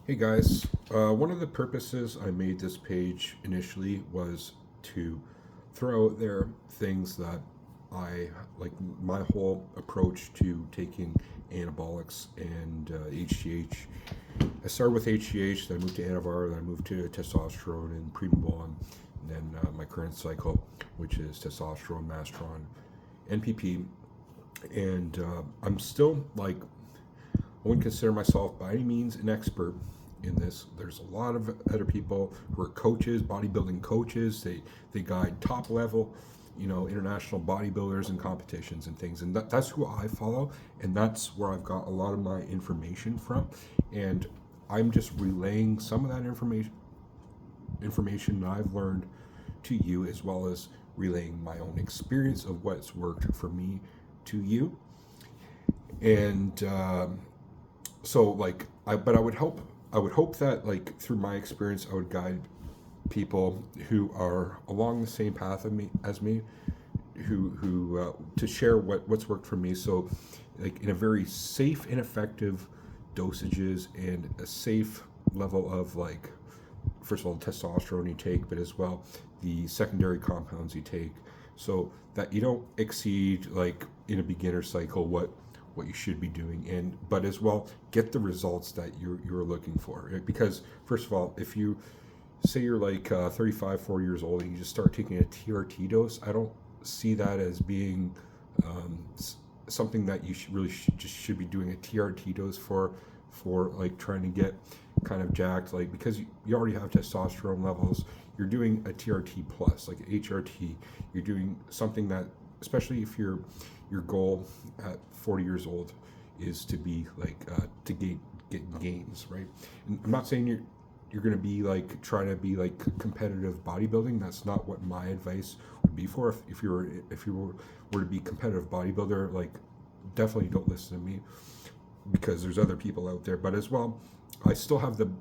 Hey guys, one of the purposes I made this page initially was to throw out there things that I like my whole approach to taking anabolics and HGH. I started with HGH, then I moved to Anavar, then I moved to testosterone and Primabon, and then my current cycle, which is testosterone, Mastron, NPP, and I'm still like I wouldn't consider myself by any means an expert in this. There's a lot of other people who are coaches, bodybuilding coaches. They guide top level, international bodybuilders and competitions and things. And that's who I follow, and that's where I've got a lot of my information from. And I'm just relaying some of that information that I've learned to you, as well as relaying my own experience of what's worked for me to you. And so like but I would hope that like through my experience I would guide people who are along the same path as me, who to share what's worked for me. So like in a very safe and effective dosages and a safe level of like, first of all, the testosterone you take, but as well the secondary compounds you take, so that you don't exceed like in a beginner cycle what you should be doing, and but as well get the results that you're looking for. Because first of all, if you say you're like 35, 40 years old and you just start taking a TRT dose, I don't see that as being um, something that you should be doing a TRT dose for like trying to get kind of jacked, like because you already have testosterone levels. You're doing a TRT plus, like HRT. You're doing something that, especially if your goal at 40 years old is to be like to get gains, right? And I'm not saying you're going to be like trying to be like competitive bodybuilding. That's not what my advice would be for. If you were to be competitive bodybuilder, like definitely don't listen to me, because there's other people out there. But as well, I still have the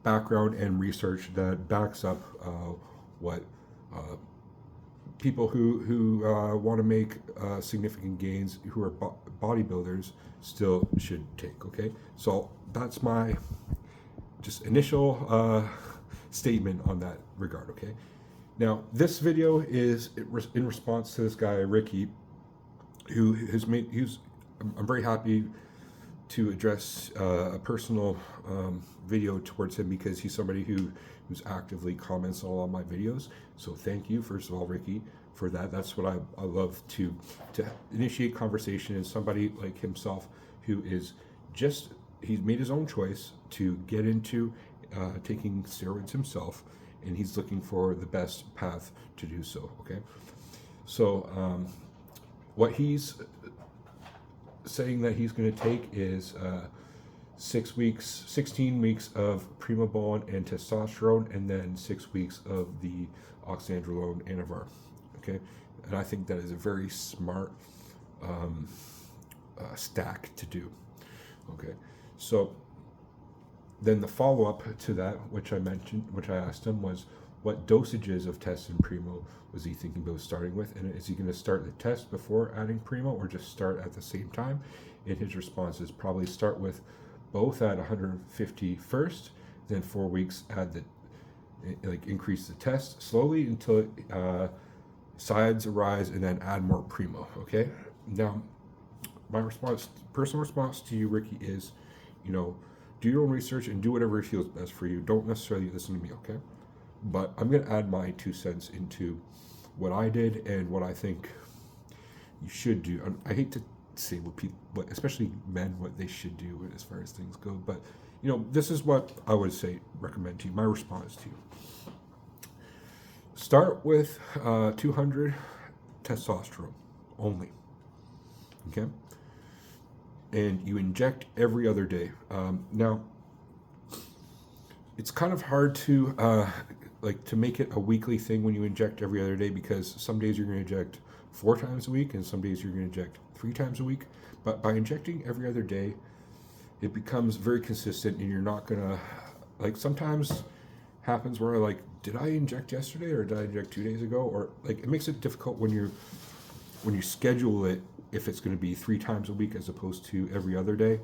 background and research that backs up what uh, people who want to make significant gains, who are bodybuilders, still should take. Okay, so that's my just initial statement on that regard. Okay, now this video is in response to this guy Ricky, who has made. I'm very happy to address a personal video towards him, because he's somebody who's actively comments on all my videos. So thank you, first of all, Ricky, for that. That's what I love to initiate conversation. Is somebody like himself who is just he's made his own choice to get into taking steroids himself, and he's looking for the best path to do so. Okay, so what he's saying that he's going to take is 6 weeks, 16 weeks of Primabon and testosterone, and then 6 weeks of the oxandrolone anavar. Okay, and I think that is a very smart stack to do. Okay, so then the follow up to that, which I mentioned, which I asked him, was what dosages of test and primo was he thinking about starting with, and is he going to start the test before adding primo, or just start at the same time? And his response is probably start with both at 150 first, then 4 weeks add the like increase the test slowly until it, sides arise, and then add more primo. Okay, now my personal response to you, Ricky, is, do your own research and do whatever feels best for you. Don't necessarily listen to me, okay? But I'm going to add my 2 cents into what I did and what I think you should do. I hate to say what people, especially men, what they should do as far as things go. But, this is what I would say, recommend to you, my response to you. Start with 200 testosterone only, okay? And you inject every other day. Now, it's kind of hard to to make it a weekly thing when you inject every other day, because some days you're going to inject 4 times a week, and some days you're going to inject 3 times a week. But by injecting every other day, it becomes very consistent, and you're not going to like sometimes happens where like, did I inject yesterday or did I inject 2 days ago, or like it makes it difficult when you schedule it, if it's going to be 3 times a week as opposed to every other day.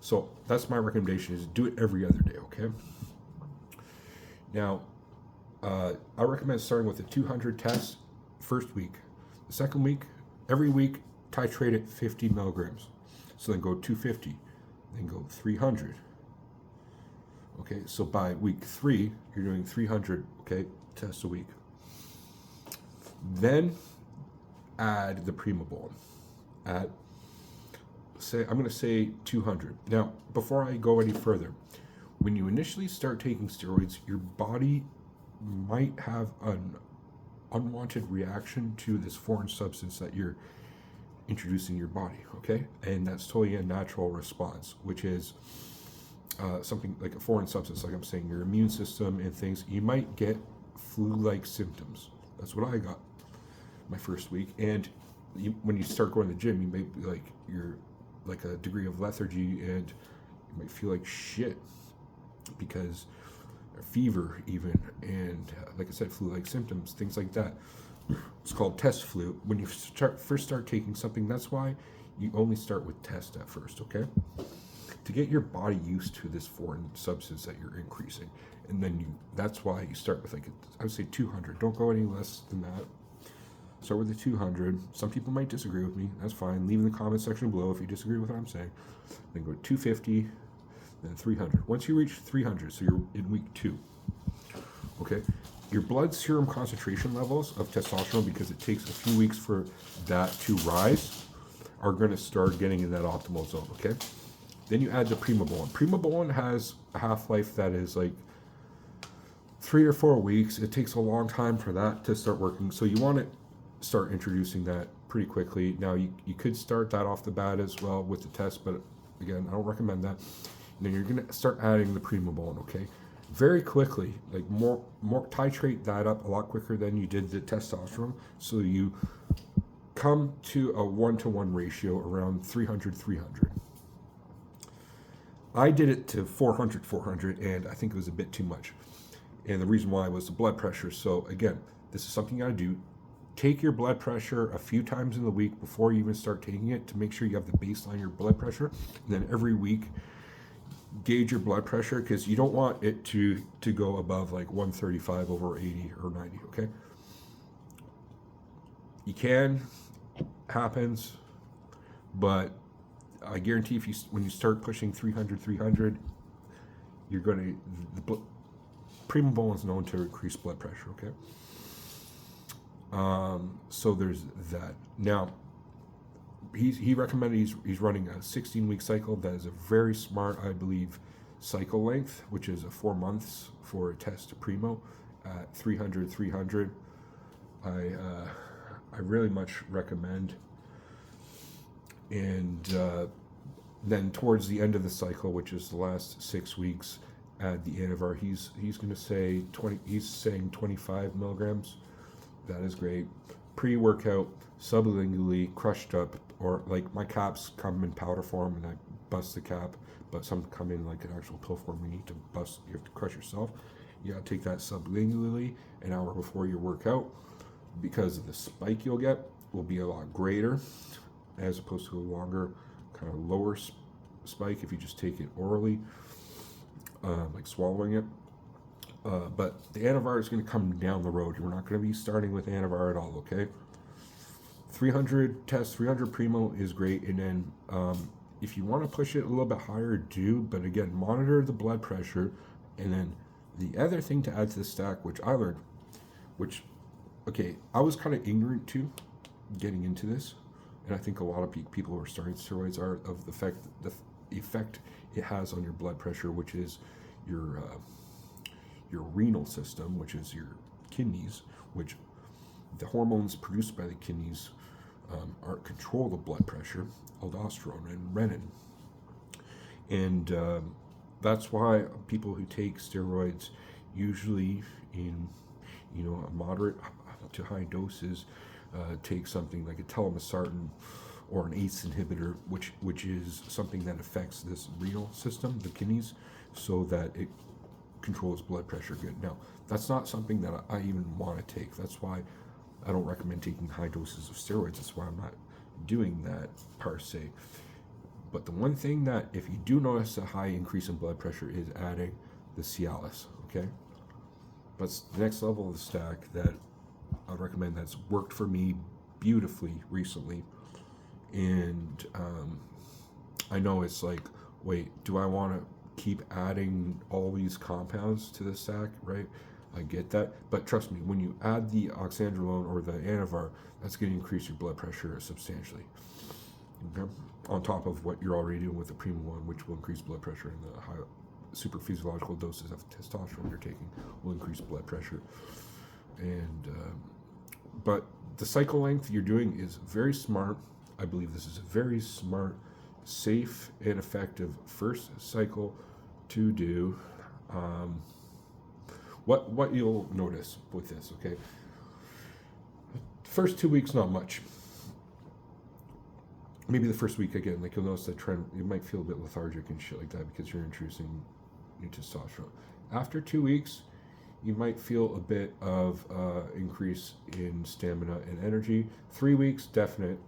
So that's my recommendation: is do it every other day. Okay. Now, I recommend starting with a 200 test first week. The second week, every week, titrate it 50 milligrams. So then go 250, then go 300. Okay, so by week 3, you're doing 300, okay, tests a week. Then add the Primobolan at, I'm going to say 200. Now, before I go any further, when you initially start taking steroids, your body might have an unwanted reaction to this foreign substance that you're introducing your body, okay? And that's totally a natural response, which is something like a foreign substance, like I'm saying, your immune system and things. You might get flu-like symptoms. That's what I got my first week. And when you start going to the gym, you may be like, you're like a degree of lethargy, and you might feel like shit because fever even, and like I said, flu-like symptoms, things like that. It's called test flu. When you first start taking something, that's why you only start with test at first, okay? To get your body used to this foreign substance that you're increasing. And then that's why you start with, like, I would say 200. Don't go any less than that. Start with the 200. Some people might disagree with me. That's fine. Leave in the comment section below if you disagree with what I'm saying. Then go to 250, then 300. Once you reach 300, so you're in week 2, okay, your blood serum concentration levels of testosterone, because it takes a few weeks for that to rise, are going to start getting in that optimal zone, okay? Then you add the Primobolan. Primobolan has a half-life that is like 3 or 4 weeks. It takes a long time for that to start working, so you want to start introducing that pretty quickly. Now, you could start that off the bat as well with the test, but again, I don't recommend that. And then you're going to start adding the Primobolan, okay? Very quickly, like more titrate that up a lot quicker than you did the testosterone, so you come to a 1-to-1 ratio around 300-300. I did it to 400, and I think it was a bit too much. And the reason why was the blood pressure. So again, this is something you gotta do. Take your blood pressure a few times in the week before you even start taking it, to make sure you have the baseline of your blood pressure. And then every week, gauge your blood pressure, because you don't want it to go above like 135 over 80 or 90, okay? You can, happens, but I guarantee when you start pushing 300, you're going to, Primobolan is known to increase blood pressure, okay? So there's that. Now, he recommended he's running a 16-week cycle. That is a very smart, I believe, cycle length, which is 4 months for a test to Primo at 300. I really much recommend. And then towards the end of the cycle, which is the last 6 weeks, add the Anavar. He's going to say 20. He's saying 25 milligrams. That is great. Pre-workout, sublingually, crushed up, or like my caps come in powder form and I bust the cap, but some come in like an actual pill form. You need to bust. You have to crush yourself. You gotta take that sublingually an hour before your workout, because the spike you'll get will be a lot greater, as opposed to a longer, kind of lower spike if you just take it orally, like swallowing it. But the Anavar is going to come down the road. We're not going to be starting with Anavar at all, okay? 300 test, 300 Primo is great. And then if you want to push it a little bit higher, do. But again, monitor the blood pressure. And then the other thing to add to the stack, which I learned, which, okay, I was kind of ignorant to getting into this. And I think a lot of people who are starting steroids are of the effect it has on your blood pressure, which is your renal system, which is your kidneys, which the hormones produced by the kidneys control the blood pressure, aldosterone and renin. And that's why people who take steroids, usually in a moderate to high doses, take something like a telmisartan or an ACE inhibitor, which is something that affects this renal system, the kidneys, so that it controls blood pressure good. Now, that's not something that I even want to take. That's why I don't recommend taking high doses of steroids. That's why I'm not doing that per se. But the one thing that, if you do notice a high increase in blood pressure, is adding the Cialis, okay? But the next level of the stack that I would recommend, that's worked for me beautifully recently, and I know it's like, wait, do I want to keep adding all these compounds to the stack, right? I get that, but trust me, when you add the oxandrolone or the anavar, that's going to increase your blood pressure substantially. Okay? On top of what you're already doing with the Prima one, which will increase blood pressure, and the high super physiological doses of testosterone you're taking will increase blood pressure. And but the cycle length you're doing is very smart. I believe this is a very smart, safe, and effective first cycle to do. What you'll notice with this, okay? First 2 weeks, not much. Maybe the first week again, like you'll notice that trend. You might feel a bit lethargic and shit like that because you're introducing new testosterone. After 2 weeks, you might feel a bit of increase in stamina and energy. 3 weeks, definite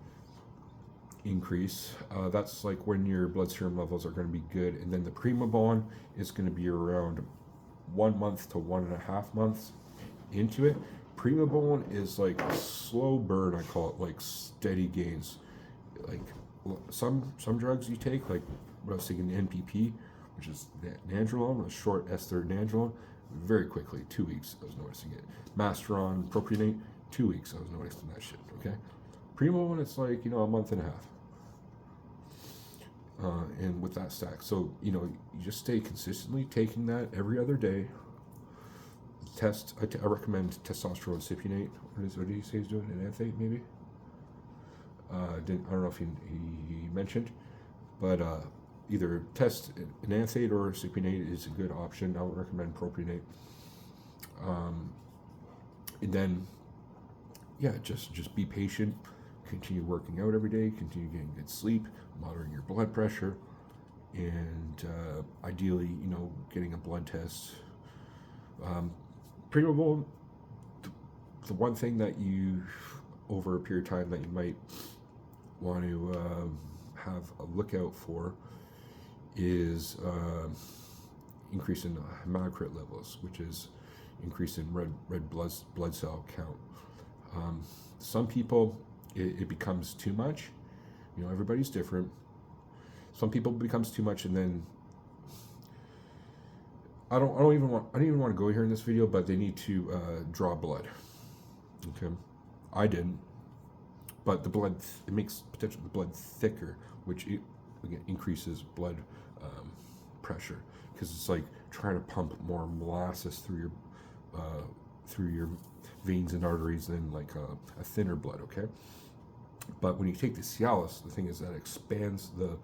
increase. That's like when your blood serum levels are going to be good, and then the Primabon is going to be around 1 month to 1.5 months into it. Primabon is like a slow burn. I call it like steady gains. Like some drugs you take, like what I was thinking, NPP, which is nandrolone, a short ester nandrolone, very quickly, 2 weeks, I was noticing it. Masteron, propionate, 2 weeks, I was noticing that shit, okay? Primo one, it's like, a month and a half. And with that stack. So, you just stay consistently taking that every other day. I recommend testosterone cypionate. What did he say he's doing? An anthate, maybe? I don't know if he mentioned, but either test an anthate or cypionate is a good option. I would recommend propionate. And then, just be patient. Continue working out every day. Continue getting good sleep. Monitoring your blood pressure, and ideally, getting a blood test. Primo, the one thing that you, over a period of time, that you might want to have a lookout for is increase in hematocrit levels, which is increase in red blood cell count. Some people, it becomes too much. Everybody's different. Some people it becomes too much, and then I don't even want to go here in this video, but they need to draw blood. Okay, I didn't, but the blood, it makes potentially the blood thicker, which again increases blood pressure, because it's like trying to pump more molasses through your veins and arteries than like a thinner blood. Okay, but when you take the Cialis, the thing is that it expands the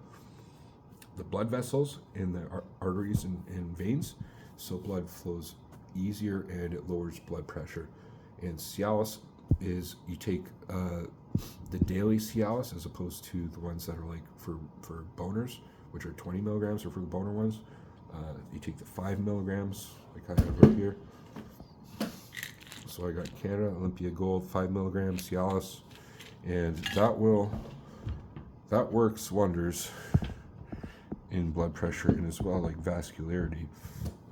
blood vessels in the arteries and veins, so blood flows easier and it lowers blood pressure. And Cialis is, you take the daily Cialis as opposed to the ones that are like for boners, which are 20 milligrams, or for the boner ones, you take the 5 milligrams, like I have right here. So I got Canada Olympia Gold 5 milligrams Cialis, and that works wonders in blood pressure, and as well like vascularity.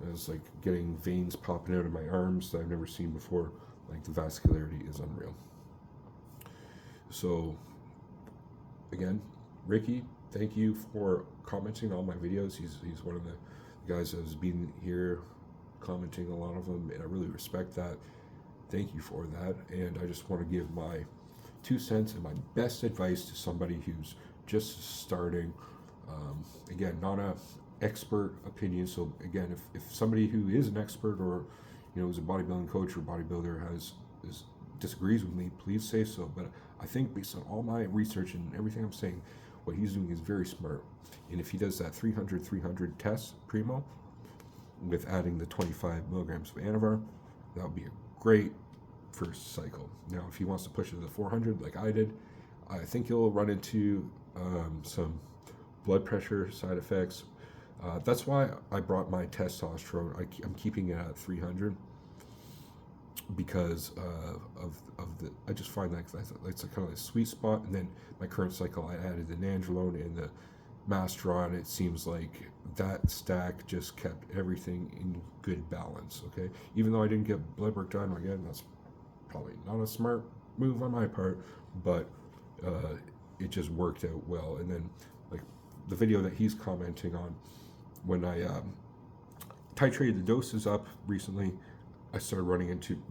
It's like getting veins popping out of my arms that I've never seen before. Like the vascularity is unreal. So again, Ricky, thank you for commenting on my videos. He's one of the guys that has been here commenting a lot of them, and I really respect that. Thank you for that. And I just want to give my 2 cents and my best advice to somebody who's just starting. Again, not a expert opinion. So again, if somebody who is an expert, or is a bodybuilding coach or bodybuilder disagrees with me, please say so. But I think based on all my research and everything I'm saying, what he's doing is very smart. And if he does that 300 test primo with adding the 25 milligrams of Anavar, that would be a great first cycle. Now, if he wants to push it to the 400 like I did, I think he'll run into some blood pressure side effects. That's why I brought my testosterone. I'm keeping it at 300 because I just find that it's a kind of a sweet spot. And then my current cycle, I added the nandrolone and the master on, it seems like that stack just kept everything in good balance. Okay, even though I didn't get blood work done again, that's probably not a smart move on my part, but uh, it just worked out well. And then, like the video that he's commenting on, when I titrated the doses up recently, I started running into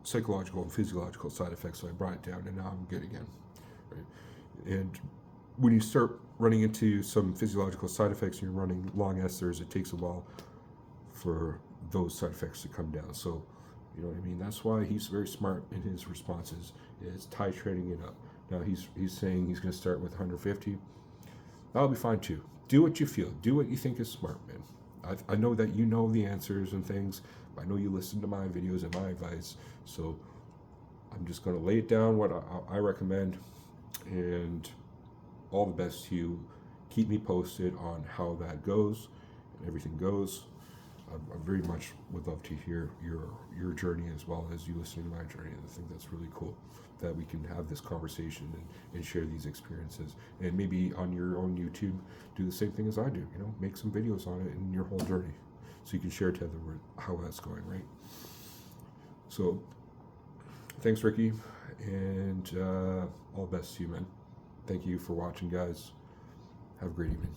psychological and physiological side effects, so I brought it down, and now I'm good again. Right? And when you start running into some physiological side effects and you're running long esters, it takes a while for those side effects to come down. So, you know what I mean? That's why he's very smart in his responses, is titrating it up. Now he's saying he's going to start with 150. That'll be fine too. Do what you feel. Do what you think is smart, man. I know that you know the answers and things. I know you listen to my videos and my advice. So I'm just going to lay it down what I recommend, and all the best to you. Keep me posted on how that goes and everything goes. I very much would love to hear your journey as well as you listening to my journey. I think that's really cool that we can have this conversation and share these experiences. And maybe on your own YouTube, do the same thing as I do. You know, make some videos on it in your whole journey, so you can share to others how that's going. Right. So, thanks, Ricky, and all the best to you, man. Thank you for watching, guys. Have a great evening.